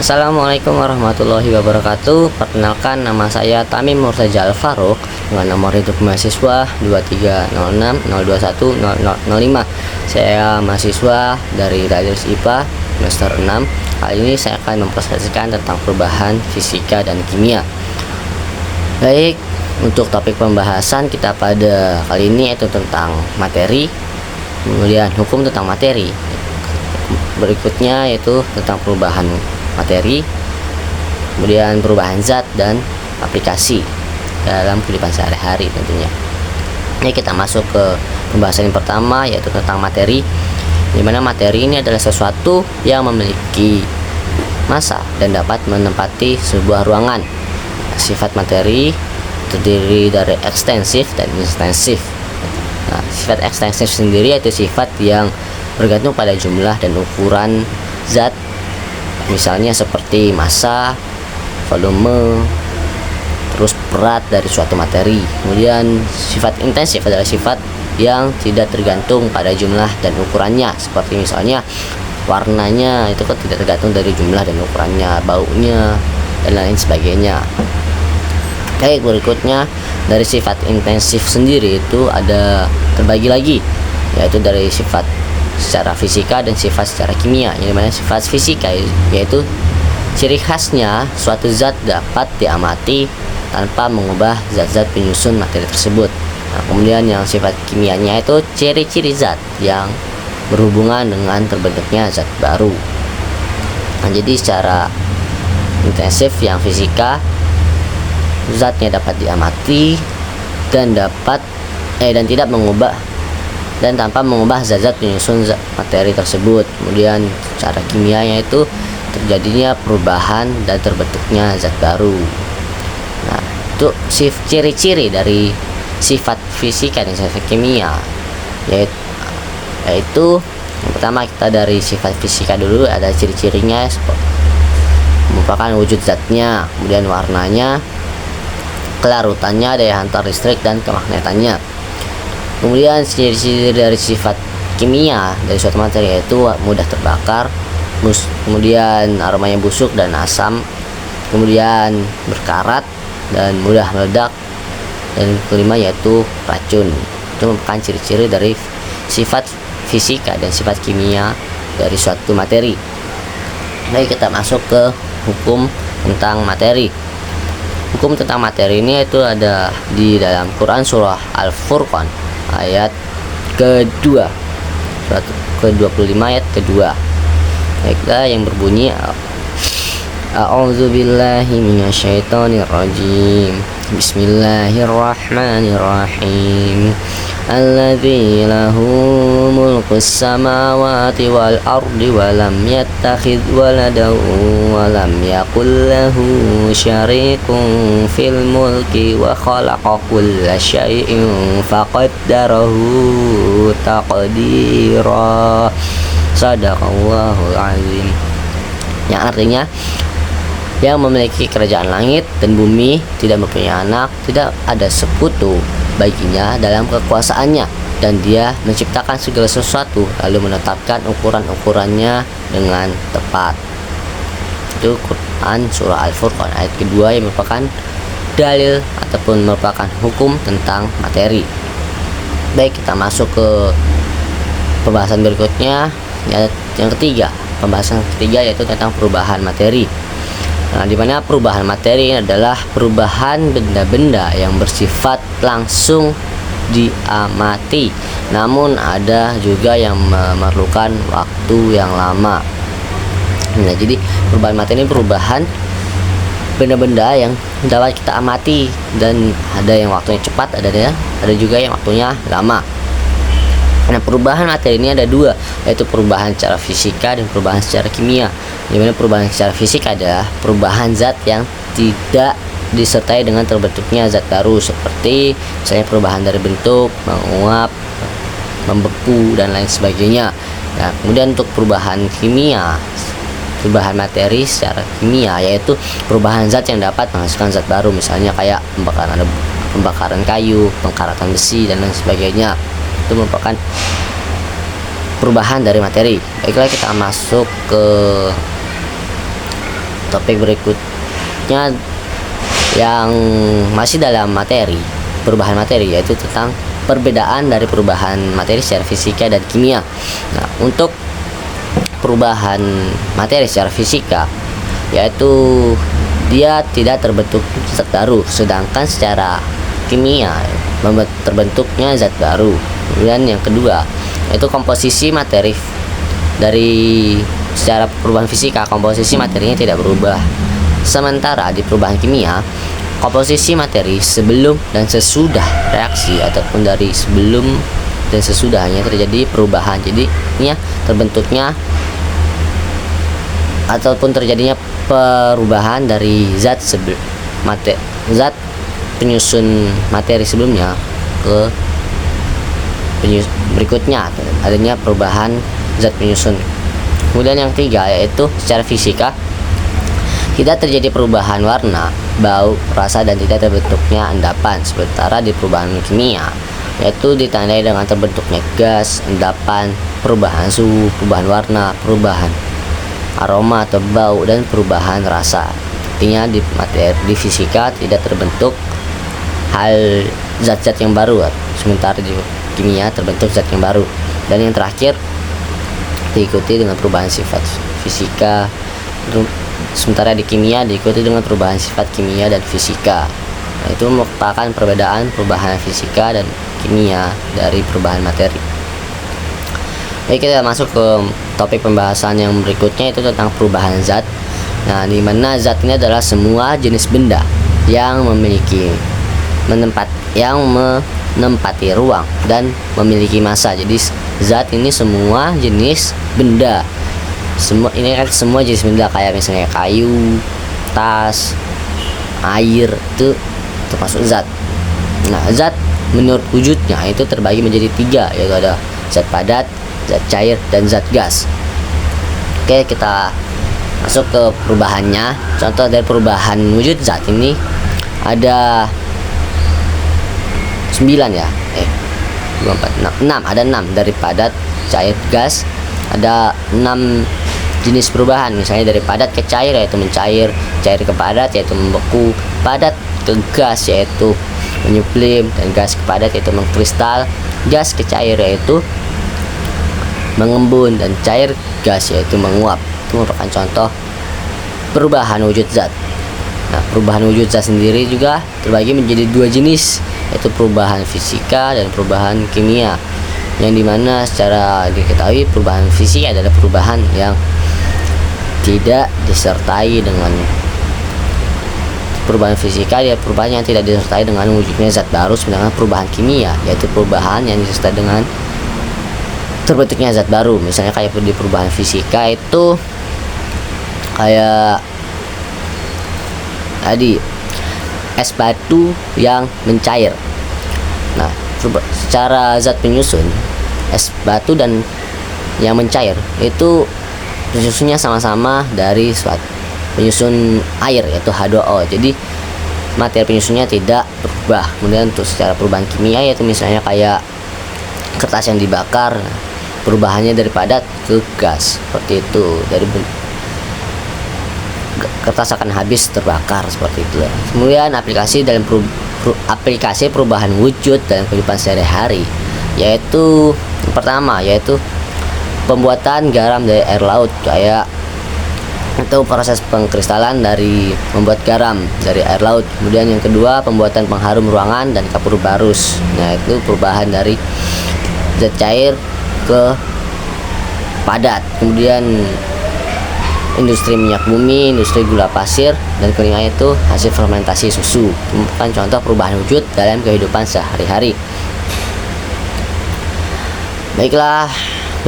Assalamualaikum warahmatullahi wabarakatuh. Perkenalkan, nama saya Tamim Murtaja Al-Faruq dengan nomor hidup mahasiswa 2306021005. Saya mahasiswa dari Radis IPA semester 6. Kali ini saya akan mempresentasikan tentang perubahan fisika dan kimia. Baik, untuk topik pembahasan kita pada kali ini yaitu tentang materi, kemudian hukum tentang materi. Berikutnya yaitu tentang perubahan materi, kemudian perubahan zat dan aplikasi dalam kehidupan sehari-hari tentunya. Ini kita masuk ke pembahasan yang pertama yaitu tentang materi, di mana materi ini adalah sesuatu yang memiliki massa dan dapat menempati sebuah ruangan. Sifat materi terdiri dari ekstensif dan intensif. Nah, sifat ekstensif sendiri yaitu sifat yang bergantung pada jumlah dan ukuran zat, misalnya seperti massa, volume, terus berat dari suatu materi. Kemudian sifat intensif adalah sifat yang tidak tergantung pada jumlah dan ukurannya, seperti misalnya warnanya itu kan tidak tergantung dari jumlah dan ukurannya, baunya dan lain sebagainya. Baik, berikutnya dari sifat intensif sendiri itu ada terbagi lagi, yaitu dari sifat secara fisika dan sifat secara kimia. Yang dimana sifat fisika yaitu ciri khasnya suatu zat dapat diamati tanpa mengubah zat-zat penyusun materi tersebut. Nah, kemudian yang sifat kimianya itu ciri-ciri zat yang berhubungan dengan terbentuknya zat baru. Nah, jadi secara intensif yang fisika, zatnya dapat diamati dan tidak mengubah dan tanpa mengubah zat-zat penyusun materi tersebut. Kemudian cara kimianya itu terjadinya perubahan dan terbentuknya zat baru. Nah, itu ciri-ciri dari sifat fisika dan sifat kimia, yaitu yang pertama kita dari sifat fisika dulu, ada ciri-cirinya merupakan wujud zatnya, kemudian warnanya, kelarutannya, daya hantar listrik dan kemagnetannya. Kemudian ciri-ciri dari sifat kimia dari suatu materi yaitu mudah terbakar, kemudian aromanya busuk dan asam, kemudian berkarat dan mudah meledak, dan kelima yaitu racun. Itu merupakan ciri-ciri dari sifat fisika dan sifat kimia dari suatu materi. Baik, kita masuk ke hukum tentang materi. Hukum tentang materi ini itu ada di dalam Quran surah Al-Furqan ayat kedua, surat ke-25 ayat kedua. Baiklah, yang berbunyi A'udzubillahi minasyaitonirrajim. Bismillahirrahmanirrahim. Alladzi lahu mulkus samawati wal ardi wa lam yattakhidh waladan wa lam yakul lahu syarikun fil mulki wa khalaqa kulla syai'in faqaddarahu taqdira. Shadaqallahul azim. Yang artinya, yang memiliki kerajaan langit dan bumi, tidak mempunyai anak, tidak ada sekutu baginya dalam kekuasaannya, dan dia menciptakan segala sesuatu lalu menetapkan ukuran-ukurannya dengan tepat. Itu Quran surah Al-Furqan ayat kedua yang merupakan dalil ataupun merupakan hukum tentang materi. Baik, kita masuk ke pembahasan berikutnya, yang ketiga. Pembahasan ketiga yaitu tentang perubahan materi. Nah, di mana perubahan materi adalah perubahan benda-benda yang bersifat langsung diamati, namun ada juga yang memerlukan waktu yang lama. Nah, jadi perubahan materi ini perubahan benda-benda yang dapat kita amati, dan ada yang waktunya cepat, ada juga yang waktunya lama. Nah, perubahan materi ini ada dua, yaitu perubahan secara fisika dan perubahan secara kimia. Dimana perubahan secara fisika adalah perubahan zat yang tidak disertai dengan terbentuknya zat baru, seperti misalnya perubahan dari bentuk, menguap, membeku dan lain sebagainya. Nah, kemudian untuk perubahan kimia, perubahan materi secara kimia yaitu perubahan zat yang dapat menghasilkan zat baru, misalnya kayak pembakaran kayu, pengkaratan besi dan lain sebagainya. Itu merupakan perubahan dari materi. Baiklah, kita masuk ke topik berikutnya yang masih dalam materi perubahan materi, yaitu tentang perbedaan dari perubahan materi secara fisika dan kimia. Nah, untuk perubahan materi secara fisika, yaitu dia tidak terbentuk zat baru, sedangkan secara kimia terbentuknya zat baru. Kemudian yang kedua, yaitu komposisi materi. Dari secara perubahan fisika, komposisi materinya tidak berubah. Sementara di perubahan kimia, komposisi materi sebelum dan sesudah reaksi ataupun dari sebelum dan sesudahnya terjadi perubahan. Jadi ini terbentuknya ataupun terjadinya perubahan dari zat penyusun materi sebelumnya ke berikutnya, adanya perubahan zat penyusun. Kemudian yang ketiga, yaitu secara fisika tidak terjadi perubahan warna, bau, rasa, dan tidak terbentuknya endapan. Sementara di perubahan kimia, yaitu ditandai dengan terbentuknya gas, endapan, perubahan suhu, perubahan warna, perubahan aroma atau bau, dan perubahan rasa. Artinya di fisika tidak terbentuk hal zat-zat yang baru, sementara di kimia terbentuk zat yang baru. Dan yang terakhir, diikuti dengan perubahan sifat fisika, sementara di kimia diikuti dengan perubahan sifat kimia dan fisika. Nah, itu merupakan perbedaan perubahan fisika dan kimia dari perubahan materi. Baik, kita masuk ke topik pembahasan yang berikutnya, itu tentang perubahan zat. Nah, di mana zat ini adalah semua jenis benda yang menempati ruang dan memiliki massa. Jadi zat ini semua jenis benda. Ini kan semua jenis benda, kayak misalnya kayu, tas, air, itu termasuk zat. Nah, zat menurut wujudnya itu terbagi menjadi 3, yaitu ada zat padat, zat cair, dan zat gas. Oke, kita masuk ke perubahannya. Contoh dari perubahan wujud zat ini ada 9 ya. 6, ada 6 dari padat, cair, gas. Ada 6 jenis perubahan, misalnya dari padat ke cair yaitu mencair, cair ke padat yaitu membeku, padat ke gas yaitu menyublim, dan gas ke padat yaitu mengkristal, gas ke cair yaitu mengembun, dan cair gas yaitu menguap. Itu merupakan contoh perubahan wujud zat. Nah, perubahan wujud zat sendiri juga terbagi menjadi 2 jenis, yaitu perubahan fisika dan perubahan kimia, yang dimana secara diketahui perubahan fisika adalah perubahan yang tidak disertai dengan perubahan fisika, ya perubahan yang tidak disertai dengan wujudnya zat baru. Sedangkan perubahan kimia yaitu perubahan yang disertai dengan terbentuknya zat baru. Misalnya kayak di perubahan fisika itu kayak tadi es batu yang mencair. Nah, secara zat penyusun, es batu dan yang mencair itu penyusunnya sama-sama dari suatu penyusun air, yaitu H2O. Jadi materi penyusunnya tidak berubah. Kemudian untuk secara perubahan kimia, yaitu misalnya kayak kertas yang dibakar, perubahannya dari padat ke gas, seperti itu. Dari kertas akan habis terbakar, seperti itu. Kemudian aplikasi dalam aplikasi perubahan wujud dalam kehidupan sehari-hari, yaitu yang pertama yaitu pembuatan garam dari air laut, kayak itu proses pengkristalan dari membuat garam dari air laut. Kemudian yang kedua, pembuatan pengharum ruangan dan kapur barus. Nah, itu perubahan dari zat cair ke padat. Kemudian industri minyak bumi, industri gula pasir, dan kelima itu hasil fermentasi susu. Merupakan contoh perubahan wujud dalam kehidupan sehari-hari. Baiklah,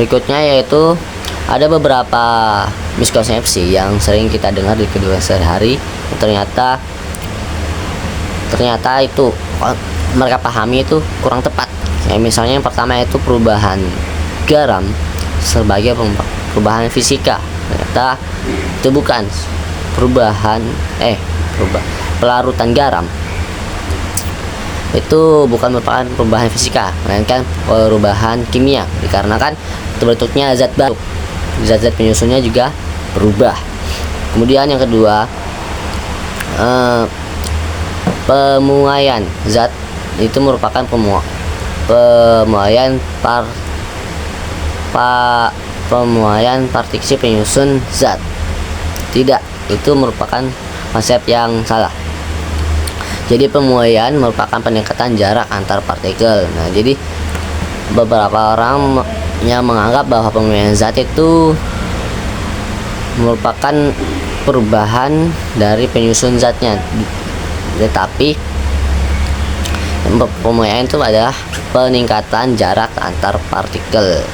berikutnya yaitu ada beberapa miskonsepsi yang sering kita dengar di kehidupan sehari-hari. Ternyata itu mereka pahami itu kurang tepat. Misalnya yang pertama itu perubahan garam sebagai perubahan fisika. Ternyata itu bukan pelarutan garam itu bukan merupakan perubahan fisika, melainkan perubahan kimia, dikarenakan terbentuknya zat baru. Zat-zat penyusunnya juga berubah. Kemudian yang kedua, pemuaian zat itu merupakan pemuaian pemuaian partikel penyusun zat. Tidak, itu merupakan konsep yang salah. Jadi pemuaian merupakan peningkatan jarak antar partikel. Nah, jadi beberapa orang yang menganggap bahwa pemuaian zat itu merupakan perubahan dari penyusun zatnya, tetapi pemuaian itu adalah peningkatan jarak antar partikel.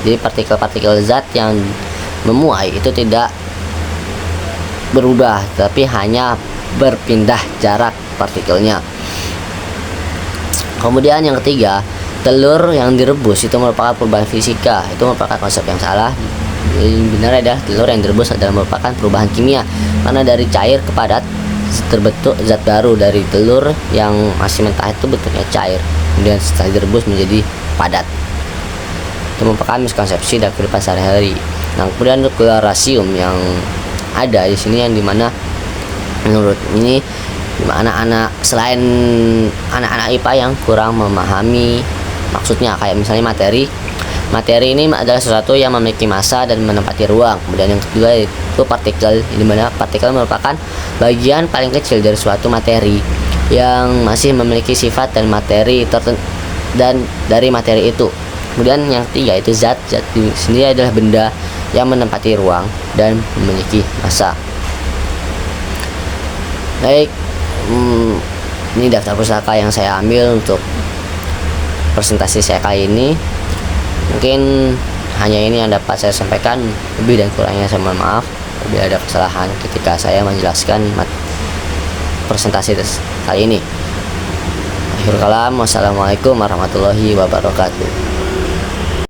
Jadi partikel-partikel zat yang memuai itu tidak berubah, tapi hanya berpindah jarak partikelnya. Kemudian yang ketiga, telur yang direbus itu merupakan perubahan fisika. Itu merupakan konsep yang salah. Benar adalah telur yang direbus adalah merupakan perubahan kimia, karena dari cair ke padat terbentuk zat baru. Dari telur yang masih mentah itu bentuknya cair, kemudian setelah direbus menjadi padat. Itu merupakan miskonsepsi dalam kehidupan sehari-hari. Nah, kemudian untuk rasium yang ada di sini, yang dimana menurut ini anak-anak, selain anak-anak IPA yang kurang memahami maksudnya, kayak misalnya materi ini adalah sesuatu yang memiliki massa dan menempati ruang. Kemudian yang kedua itu partikel, di mana partikel merupakan bagian paling kecil dari suatu materi yang masih memiliki sifat dan materi dan dari materi itu. Kemudian yang ketiga itu zat sendiri adalah benda yang menempati ruang dan memiliki massa. Baik, ini daftar pustaka yang saya ambil untuk presentasi saya kali ini. Mungkin hanya ini yang dapat saya sampaikan. Lebih dan kurangnya saya mohon maaf bila ada kesalahan ketika saya menjelaskan presentasi kali ini. Akhirul kalam, wassalamualaikum warahmatullahi wabarakatuh.